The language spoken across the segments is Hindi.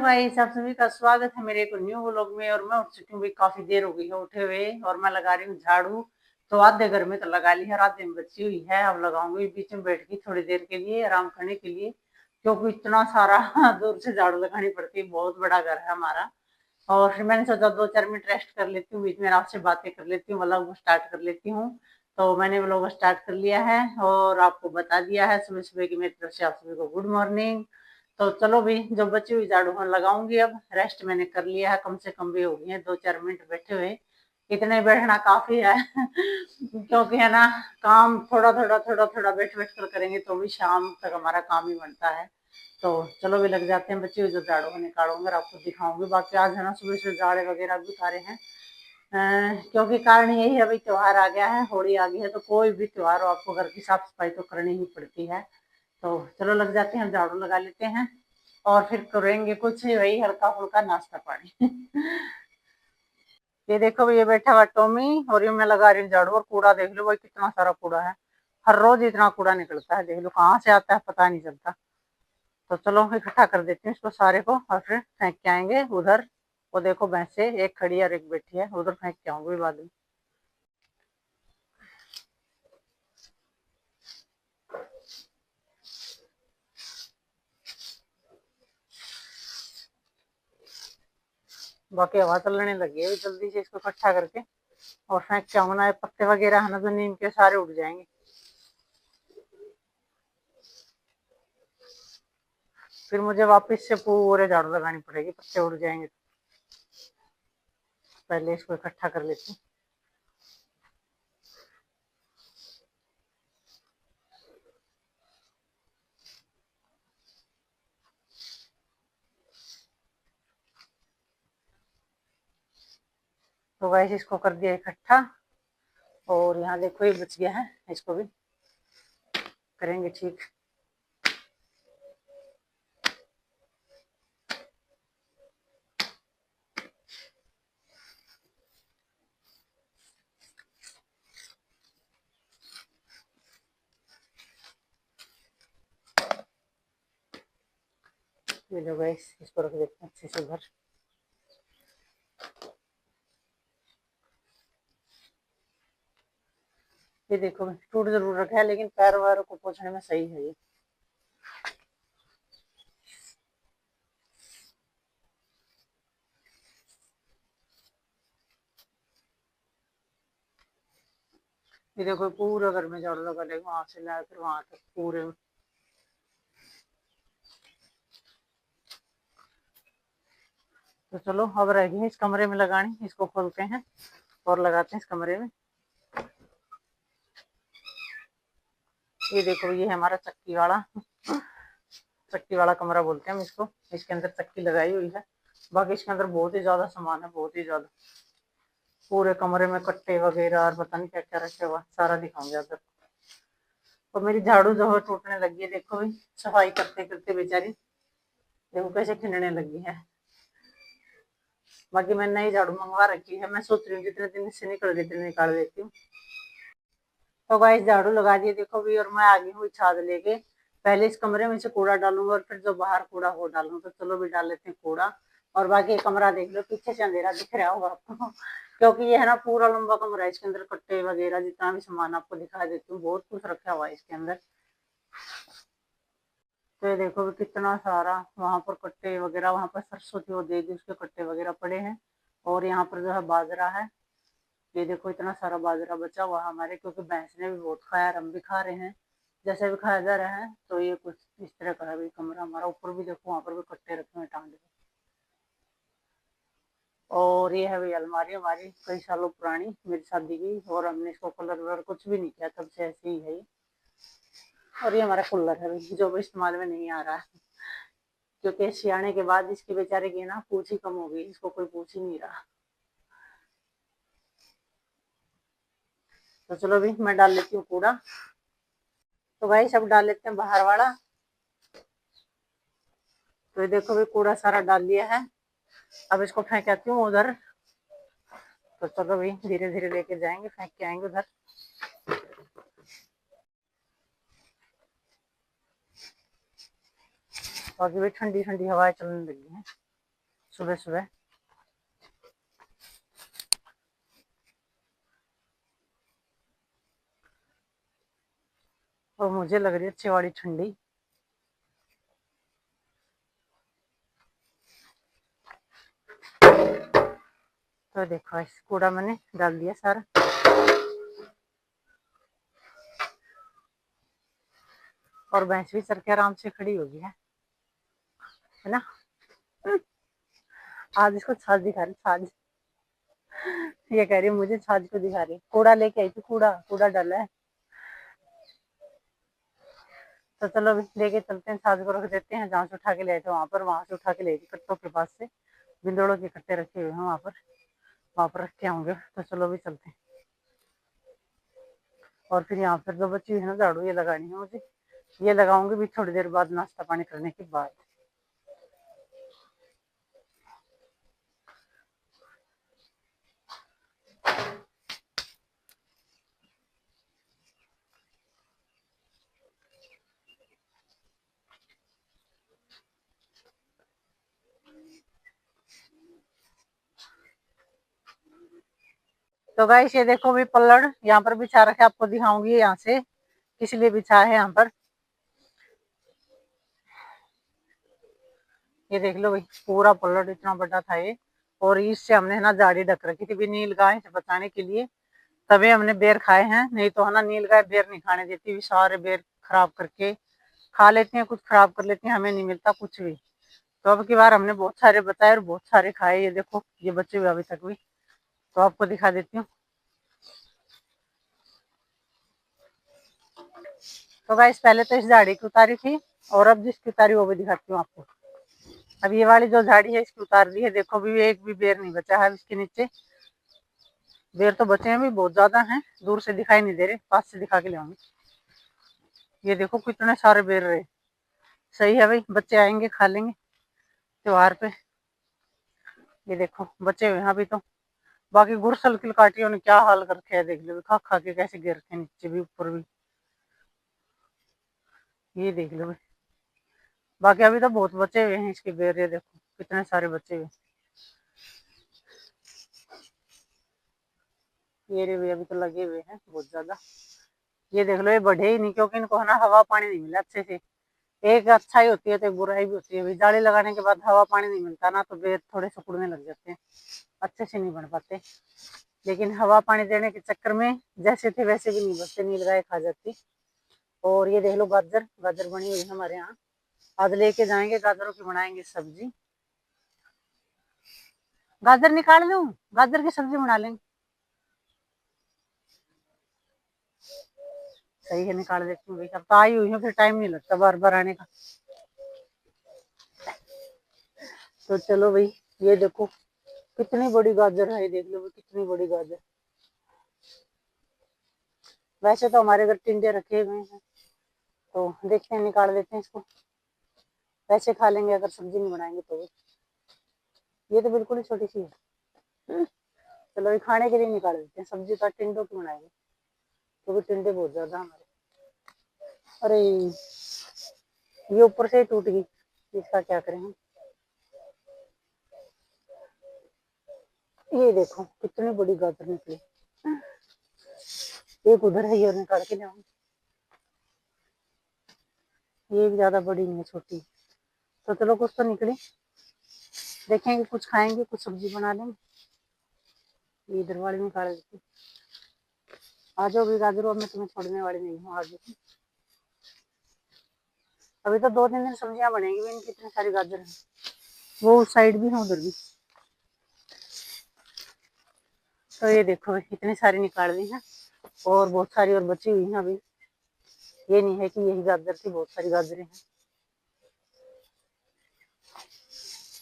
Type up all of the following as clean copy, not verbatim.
गाइस, आप सभी का स्वागत है मेरे एक न्यू व्लॉग में। और मैं उठ चुकी हूँ, काफी देर हो गई है उठे हुए। और मैं लगा रही हूँ झाड़ू। तो आधे घर में तो लगा ली है, आधे में बची हुई है। अब लगाऊंगी बीच में बैठ के थोड़ी देर के लिए आराम करने के लिए, क्योंकि इतना सारा दूर से झाड़ू लगानी पड़ती है। बहुत बड़ा घर है हमारा। और फिर मैंने सोचा 2-4 मिनट रेस्ट कर लेती हूँ, बीच में आपसे बातें कर लेती हूँ, व्लॉग स्टार्ट कर लेती हूँ। तो मैंने व्लॉग स्टार्ट कर लिया है और आपको बता दिया है सुबह सुबह की मेरी तरफ से आप सभी को गुड मॉर्निंग। तो चलो भी जो बची हुई झाड़ू मैं लगाऊंगी। अब रेस्ट मैंने कर लिया है, कम से कम भी हो गई है 2-4 मिनट बैठे हुए। इतने बैठना काफी है क्योंकि है ना, काम थोड़ा थोड़ा थोड़ा थोड़ा बैठ बैठ कर करेंगे तो भी शाम तक हमारा काम ही बनता है। तो चलो भी लग जाते हैं, बच्चे जो झाड़ू निकालूंगी और आपको दिखाऊंगी। बाकी आज है ना सुबह से झाड़े वगैरह भी उतारे हैं। क्योंकि कारण यही है, अभी त्योहार आ गया है, होली आ गई है, तो कोई भी त्योहार हो आपको घर की साफ सफाई तो करनी ही पड़ती है। तो चलो लग जाते हैं, झाड़ू लगा लेते हैं और फिर करेंगे कुछ वही हल्का फुल्का नाश्ता पानी ये देखो ये बैठा हुआ टॉमी, और ये मैं लगा रही हूँ झाड़ू। और कूड़ा देख लो भाई, कितना सारा कूड़ा है। हर रोज इतना कूड़ा निकलता है, देख लो कहाँ से आता है पता नहीं चलता। तो चलो इकट्ठा कर देती हूँ इसको सारे को और फिर फेंक के आएंगे उधर। वो देखो भैंसे, एक खड़ी है और एक बैठी है, उधर फेंक के आऊंगी बाद में। बाकी हवा चलने लगी है, जल्दी से इसको इकट्ठा करके और फेंक के आऊंगा ना। पत्ते वगैरह है ना, तो नीम के सारे उड़ जाएंगे। फिर मुझे वापस से पूरे झाड़ू लगानी पड़ेगी, पत्ते उड़ जाएंगे। पहले इसको इकट्ठा कर लेती हूँ। तो वैसे इसको कर दिया इकट्ठा। और यहाँ देखो ये बच गया है, इसको भी करेंगे ठीक। ये लो गाइस, इसको रख देते हैं अच्छे से उधर। ये देखो टूट जरूर रखा है, लेकिन पैर वैर को पोछने में सही है ये। ये देखो पूरा घर में झाड़ू लगा लेगा, वहां से लाकर वहां तक पूरे। तो चलो अब रह गई इस कमरे में लगानी, इसको खोलते हैं और लगाते हैं इस कमरे में। ये देखो ये है हमारा चक्की वाला कमरा बोलते हैं हम इसको। इसके अंदर चक्की लगाई हुई है। बाकी इसके अंदर बहुत ही ज्यादा सामान है, बहुत ही ज्यादा। पूरे कमरे में कट्टे वगैरह और पता नहीं क्या क्या रखे हुआ, सारा दिखाऊंगे अंदर। और मेरी झाड़ू जो है टूटने लगी है, देखो भाई सफाई करते करते बेचारी देखो कैसे खिलने लगी है। बाकी मैंने नई झाड़ू मंगवा रखी है, मैं सोच रही हूँ जितने दिन से निकल रही थी निकाल देती हूँ। तो गाइस झाड़ू लगा दिए देखो भी, और मैं आ गई हूँ छाद लेके। पहले इस कमरे में से कूड़ा डालूंगा और फिर जो बाहर कूड़ा हो डालूंगा। तो चलो भी डाल लेते हैं कूड़ा। और बाकी ये कमरा देख लो, पीछे से अंधेरा दिख रहा होगा आपको क्योंकि ये है ना पूरा लंबा कमरा है, इसके अंदर कट्टे वगैरह जितना भी सामान आपको दिखा देती हूँ, बहुत कुछ रखा हुआ है इसके अंदर। तो ये देखो भी कितना सारा वहां पर कट्टे वगैरह, वहां पर सरसों थी वो दे दी, उसके कट्टे वगैरह पड़े हैं। और यहाँ पर जो है बाजरा है। ये देखो इतना सारा बाजरा बचा हुआ हमारे, क्योंकि भैंस ने भी बहुत खाया और हम भी खा रहे हैं। जैसे भी खाया जा रहा है। तो ये कुछ इस तरह का है भाई कमरा हमारा। ऊपर भी देखो वहां पर भी कट्टे रखे हुए टांगे। और ये है भाई अलमारी हमारी, कई सालों पुरानी, मेरी शादी की। और हमने इसको कलर वलर कुछ भी नहीं किया, तब से ऐसे ही है ये। और ये हमारा कूलर है भाई, जो भी इस्तेमाल में नहीं आ रहा है, क्योंकि सियाने के बाद इसकी बेचारे की ना पूछ ही कम हो गई, इसको कोई पूछ ही नहीं रहा। तो चलो भी मैं डाल लेती हूँ कूड़ा। तो भाई सब डाल लेते हैं बाहर वाला। तो ये देखो भी कूड़ा सारा डाल लिया है। अब इसको फेंक आती हूँ उधर। तो चलो भाई धीरे धीरे लेके जाएंगे, फेंक के आएंगे उधर। बाकी भी ठंडी ठंडी हवाएं चलने लगी हैं। सुबह सुबह। और मुझे लग रही है अच्छी वाली ठंडी। तो देखो इस कूड़ा मैंने डाल दिया सारा। और भैंस भी चल के आराम से खड़ी हो गई है ना। आज इसको छाछ दिखा रही, छाछ। ये कह रही है मुझे छाछ को दिखा रही। कूड़ा लेके आई थी, कूड़ा कूड़ा डाला है। तो चलो अभी लेके चलते हैं, छाछ को रख देते हैं जहाँ से उठा के ले आए थे वहां पर। वहां से उठा के ले गए कट्टों के पास से, बिंदोड़ों के कट्टे रखे हुए हैं वहां पर रख के आऊंगे। तो चलो अभी चलते हैं। और फिर यहाँ पर जो बची हुई है ना झाड़ू, ये लगानी है मुझे। ये लगाऊंगी भी थोड़ी देर बाद, नाश्ता पानी करने के बाद। तो गाइस ये देखो भी पल्लड़ यहाँ पर बिछा रखे, आपको दिखाऊंगी यहाँ से किस लिए बिछा है यहाँ पर। ये देख लो भाई, पूरा पल्लड़ इतना बड़ा था ये। और इससे हमने है ना झाड़ी ढक रखी थी भी नील गाय से बचाने के लिए, तभी हमने बेर खाए हैं। नहीं तो है ना नील गाय बेर नहीं खाने देती, भी सारे बेर खराब करके खा लेती हैं, कुछ खराब कर लेती हैं, हमें नहीं मिलता कुछ भी। तो अब की बार हमने बहुत सारे बताए और बहुत सारे खाए। ये देखो ये बच्चे हुए अभी तक भी। तो आपको दिखा देती हूँ। तो गाइस पहले तो इस झाड़ी की उतारी थी, और अब जिसकी उतारी वो भी दिखाती हूँ आपको। अब ये वाली जो झाड़ी है इसकी उतार दी है। देखो भी एक भी बेर नहीं बचा है इसके नीचे। बेर तो बचे हैं भी बहुत ज्यादा हैं, दूर से दिखाई नहीं दे रहे, पास से दिखा के ले आऊंगी। ये देखो कितने सारे बेर रहे। सही है भाई, बच्चे आएंगे खा लेंगे त्योहार पे। ये देखो बचे हुए हैं अभी तो। बाकी गुरसल की काटियों ने क्या हाल कर रखे है, देख लो खा खा के कैसे गिर रखे, नीचे भी ऊपर भी। ये देख लो भाई। बाकी अभी तो बहुत बचे हुए हैं इसके बेर। ये देखो कितने सारे बचे हुए। ये रे भी अभी तो लगे हुए हैं बहुत ज्यादा। ये देख लो ये बढ़े ही नहीं, क्योंकि इनको है ना हवा पानी नहीं मिला अच्छे से। एक अच्छाई होती है तो एक बुराई भी होती है। जाली लगाने के बाद हवा पानी नहीं मिलता ना, तो बेर थोड़े सिकुड़ने लग जाते हैं, अच्छे से नहीं बन पाते। लेकिन हवा पानी देने के चक्कर में जैसे थे वैसे भी नहीं बनते, नील गाय खा जाती। और ये देख लो गाजर, गाजर बनी हुई है हमारे यहाँ। आज लेके जाएंगे गाजरों की, बनाएंगे सब्जी। गाजर निकाल लूं, गाजर की सब्जी बना लेंगे। सही है, निकाल देती हूँ भाई। अब तो आई हुई हूँ, फिर टाइम नहीं लगता बार बार आने का। तो चलो भाई, ये देखो कितनी बड़ी गाजर है, ये देख लो कितनी बड़ी गाजर। वैसे तो हमारे घर टिंडे रखे हुए हैं, तो देखते हैं निकाल देते हैं इसको। वैसे खा लेंगे अगर सब्जी नहीं बनाएंगे तो। ये तो बिल्कुल ही छोटी सी है। चलो ये खाने के लिए निकाल देते हैं, सब्जी तो टिंडों की बनाएंगे क्योंकि टिंडे बहुत ज्यादा हमारे। अरे ये ऊपर से ही टूट गई, इसका क्या करें हम। ये देखो कितनी बड़ी गाजर निकली। एक उधर है, ये निकाल के लाऊंगी। ये भी ज्यादा बड़ी नहीं है, छोटी। तो चलो कुछ तो निकली, देखेंगे कुछ खाएंगे, कुछ सब्जी बना लेंगे। ये इधर वाली निकाल देती। आ जाओ भी गाजरों, मैं तुम्हें छोड़ने वाली नहीं हूँ, आ जाओ। अभी तो 2-3 दिन सब्जियां बनेंगी भी, कितनी सारी गाजर है। वो उस साइड भी है, उधर भी। तो ये देखो कितनी सारी निकाल दी है, और बहुत सारी और बची हुई है अभी। ये नहीं है कि यही गाजर थी, बहुत सारी गाजरें हैं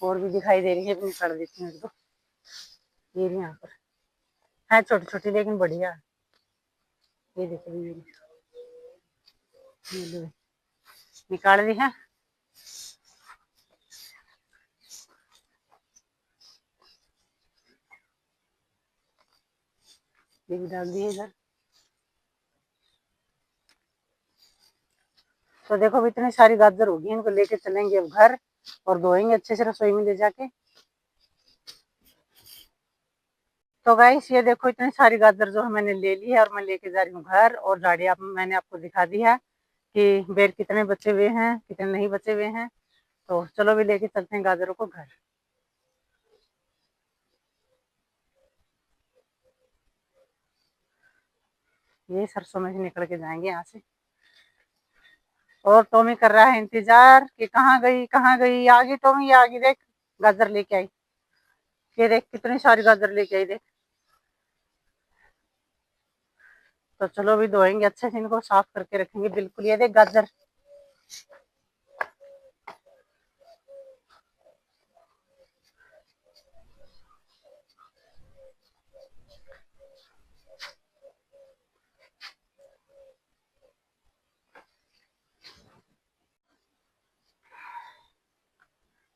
और भी दिखाई दे रही है, भी निकाल देती हूँ एक दो। ये भी यहाँ पर है छोटी छोटी लेकिन बढ़िया है। ये देखो ये निकाल दी है। ये भी डाल दी है इधर। तो देखो इतनी सारी गाजर होगी, इनको लेके चलेंगे अब घर और धोएंगे अच्छे से रसोई में ले जाके। तो गाइस ये देखो इतनी सारी गाजर जो है मैंने ले ली है और मैं लेके जा रही हूँ घर। और झाड़ी आप मैंने आपको दिखा दी है कि बेर कितने बचे हुए हैं कितने नहीं बचे हुए हैं। तो चलो भी लेके चलते हैं गाजरों को घर। ये सरसों में से निकल के जाएंगे यहाँ से। और टॉमी कर रहा है इंतजार कि कहाँ गई आ गई टॉमी आ गई। देख गाजर लेके आई। ये देख कितनी सारी गाजर लेके आई देख। तो चलो भी धोएंगे अच्छे से इनको साफ करके रखेंगे बिल्कुल। ये देख गाजर।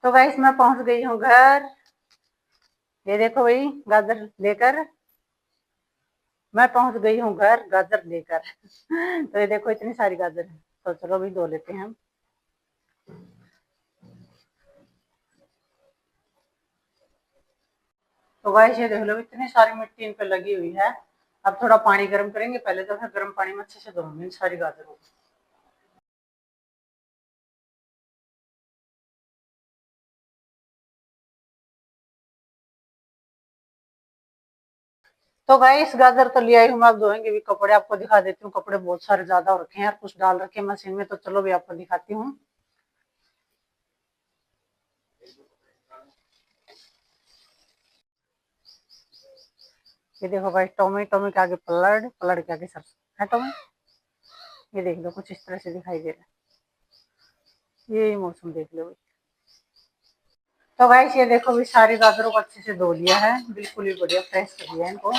तो गाइस मैं पहुंच गई हूँ घर। ये देखो भाई गाजर लेकर मैं पहुंच गई हूँ घर गाजर लेकर। तो ये देखो इतनी सारी गाजर है। तो चलो भी धो लेते हैं हम। तो गाइस ये देख लो इतनी सारी मिट्टी इन पे लगी हुई है। अब थोड़ा पानी गर्म करेंगे पहले तो फिर गर्म पानी में अच्छे से धोऊंगी इन सारी गाजरों को। तो गाइस गाजर तो ले आई हूँ मैं। अब धोएंगे भी कपड़े। आपको दिखा देती हूँ कपड़े बहुत सारे ज्यादा हो रखे हैं और कुछ डाल रखे हैं मशीन में। तो चलो भी आपको दिखाती हूँ। ये देखो भाई टोमी टोमी के आगे पलड़ पलड़ के आगे सरसों है टोमी। ये देख लो कुछ इस तरह से दिखाई दे रहा है। ये मौसम देख लो। तो गाइस ये देखो भी सारी गाजरों को अच्छे से धो लिया है बिल्कुल ही बढ़िया फ्रेश कर लिया है इनको।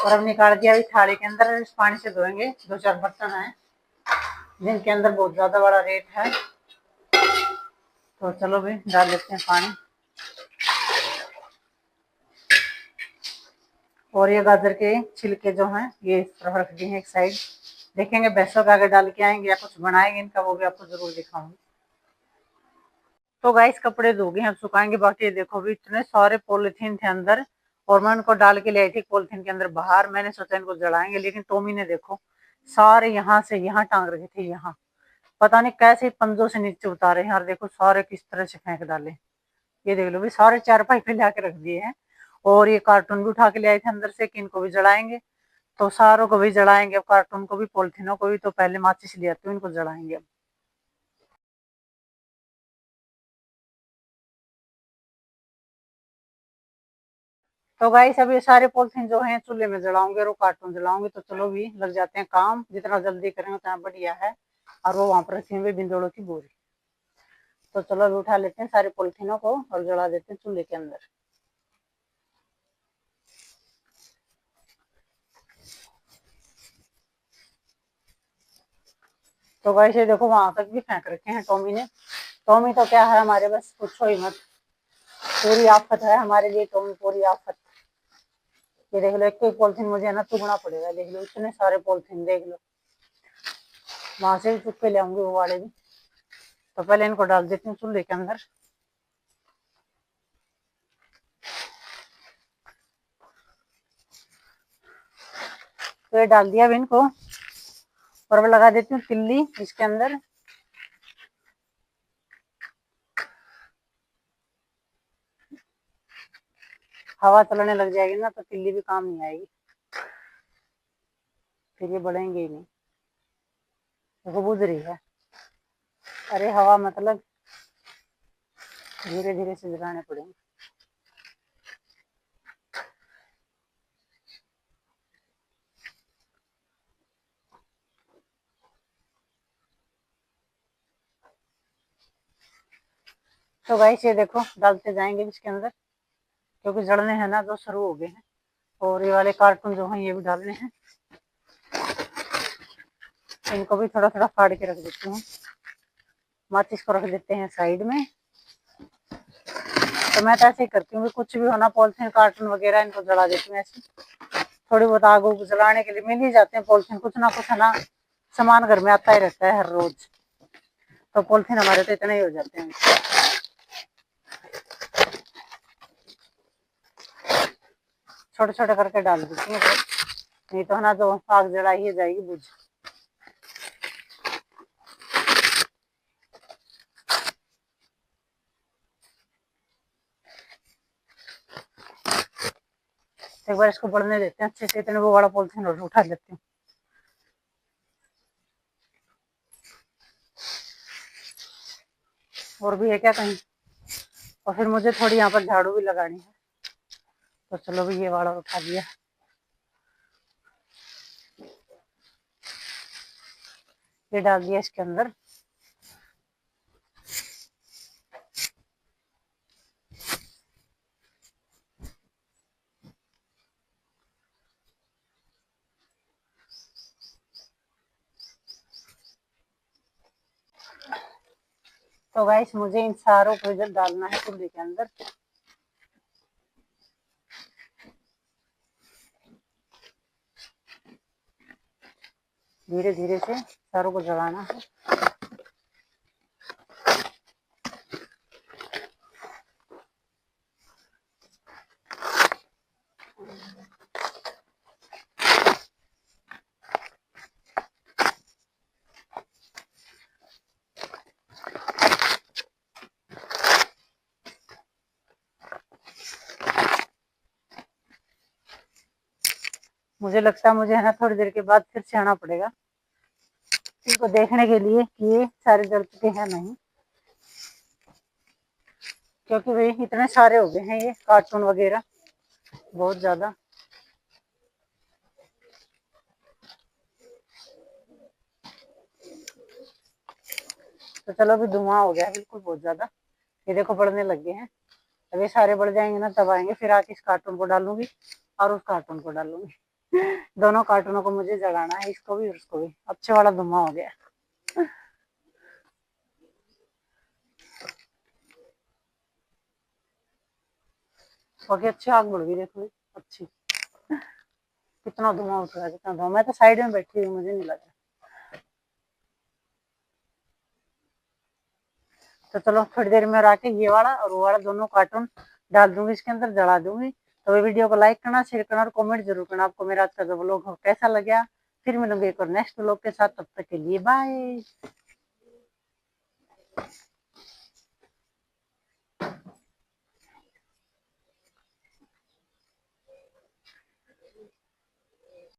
और अब निकाल दिया अभी थाली के अंदर। इस पानी से धोएंगे। 2-4 बर्तन हैं जिनके अंदर बहुत ज्यादा बड़ा रेट है। तो चलो भी डाल लेते हैं पानी। और ये गाजर के छिलके जो हैं ये इस तरफ रख दिए हैं एक साइड। देखेंगे भैंसों के आगे डाल के आएंगे या कुछ बनाएंगे इनका वो भी आपको जरूर दिखाऊंगी। तो गाइस कपड़े धोगे हम सुखाएंगे। बाकी देखो भी इतने सारे पॉलिथीन थे अंदर और मैं उनको डाल के ले आई थी पॉलिथीन के अंदर बाहर। मैंने सोचा इनको जलाएंगे लेकिन टोमी ने देखो सारे यहाँ से यहाँ टांग रखे थे। यहाँ पता नहीं कैसे पंजों से नीचे उतारे हैं और देखो सारे किस तरह से फेंक डाले। ये देख लो भी सारे चारपाई पे ला के रख दिए हैं। और ये कार्टून भी उठा के ले आए थे अंदर से कि इनको भी जलाएंगे। तो सारों को भी जलाएंगे। अब कार्टून को भी पॉलिथीनों को भी। तो पहले माचिस ले आते हैं इनको जलाएंगे अब। तो गाइस अब ये सारे पॉलिथीन जो हैं चूल्हे में जलाऊंगे और कार्टून जलाऊंगे। तो चलो भी लग जाते हैं काम। जितना जल्दी करेंगे उतना बढ़िया है। और वो वहां पर रखी हुई बिंदोड़ों की बोरी। तो चलो अभी उठा लेते हैं सारे पॉलिथीनों को और जला देते हैं चूल्हे के अंदर। तो गाइस ये देखो वहां तक भी फेंक रखे हैं टॉमी ने। टॉमी तो क्या है हमारे बस पूछो ही मत। पूरी आफत है हमारे लिए टॉमी पूरी आफत। ये देख लो एक एक पॉलिथीन मुझे है ना चुगना पड़ेगा। देख लो इतने सारे पॉलिथीन देख लो। वहां से भी चुप के ले आऊंगी वो वाले भी। तो पहले इनको डाल देती हूँ चूल्हे के अंदर। तो ये डाल दिया अब इनको। और अब लगा देती हूँ तिल्ली इसके अंदर। हवा चलने लग जाएगी ना तो तिल्ली भी काम नहीं आएगी। फिर ये बढ़ेंगे ही नहीं। देखो बुझ रही है। अरे हवा मतलब धीरे धीरे से जलाने पड़ेंगे। तो गाइस ये देखो डालते जाएंगे इसके अंदर क्योंकि जड़ने हैं ना तो शुरू हो गए हैं। और ये वाले कार्टून जो हैं ये भी डालने हैं। इनको भी थोड़ा थोड़ा फाड़ के रख देती हूँ। माचिस को रख देते हैं साइड में। तो मैं तो ऐसे ही करती हूँ कुछ भी होना पॉलिथीन कार्टून वगैरह इनको जला देती हूँ ऐसे। थोड़ी बहुत आग उग जलाने के लिए मिल ही जाते हैं पॉलिथीन कुछ ना कुछ है ना। सामान घर में आता ही रहता है हर रोज, तो पॉलिथीन हमारे तो इतने ही हो जाते हैं। छोटे छोटे करके डाल देती हूँ, नहीं तो है ना तो आग जलाई ही जाएगी बुझ। एक बार इसको बढ़ने देते हैं अच्छे से, इतने वो बड़ा पॉलिथीन उठा लेती हूँ। और भी है क्या कहीं? और फिर मुझे थोड़ी यहाँ पर झाड़ू भी लगानी है, तो चलो भी ये वाला उठा दिया। ये डाल दिया इसके अंदर। तो गाइस मुझे इन सारों को इधर डालना है कुंडी के अंदर। धीरे धीरे से सारों को जलाना है। मुझे लगता है मुझे है ना थोड़ी देर के बाद फिर से आना पड़ेगा इनको देखने के लिए कि ये सारे जल चुके हैं नहीं, क्योंकि भाई इतने सारे हो गए हैं ये कार्टून वगैरह, बहुत ज्यादा। तो चलो अभी धुआं हो गया बिल्कुल बहुत ज्यादा, ये देखो बढ़ने लग गए हैं। अब ये सारे बढ़ जाएंगे ना तब आएंगे, फिर आके इस कार्टून को डालूंगी और उस कार्टून को डालूंगी। दोनों कार्टूनों को मुझे जगाना है, इसको भी और उसको भी। अच्छे वाला धुआं हो गया। बाकी अच्छी आग बढ़ गई देखो, अच्छी। कितना धुआं उठ रहा है, कितना धुआं। मैं तो साइड में बैठी हुई, मुझे नहीं लगा। तो चलो थोड़ी देर में आके ये वाला और वो वाला दोनों कार्टून डाल दूंगी इसके अंदर, जला दूंगी। तो वीडियो को लाइक करना, शेयर करना और कमेंट जरूर करना आपको मेरा आज का जो व्लॉग कैसा लगा। फिर मिलूंगी एक और नेक्स्ट व्लॉग के साथ, तब तक के लिए बाय।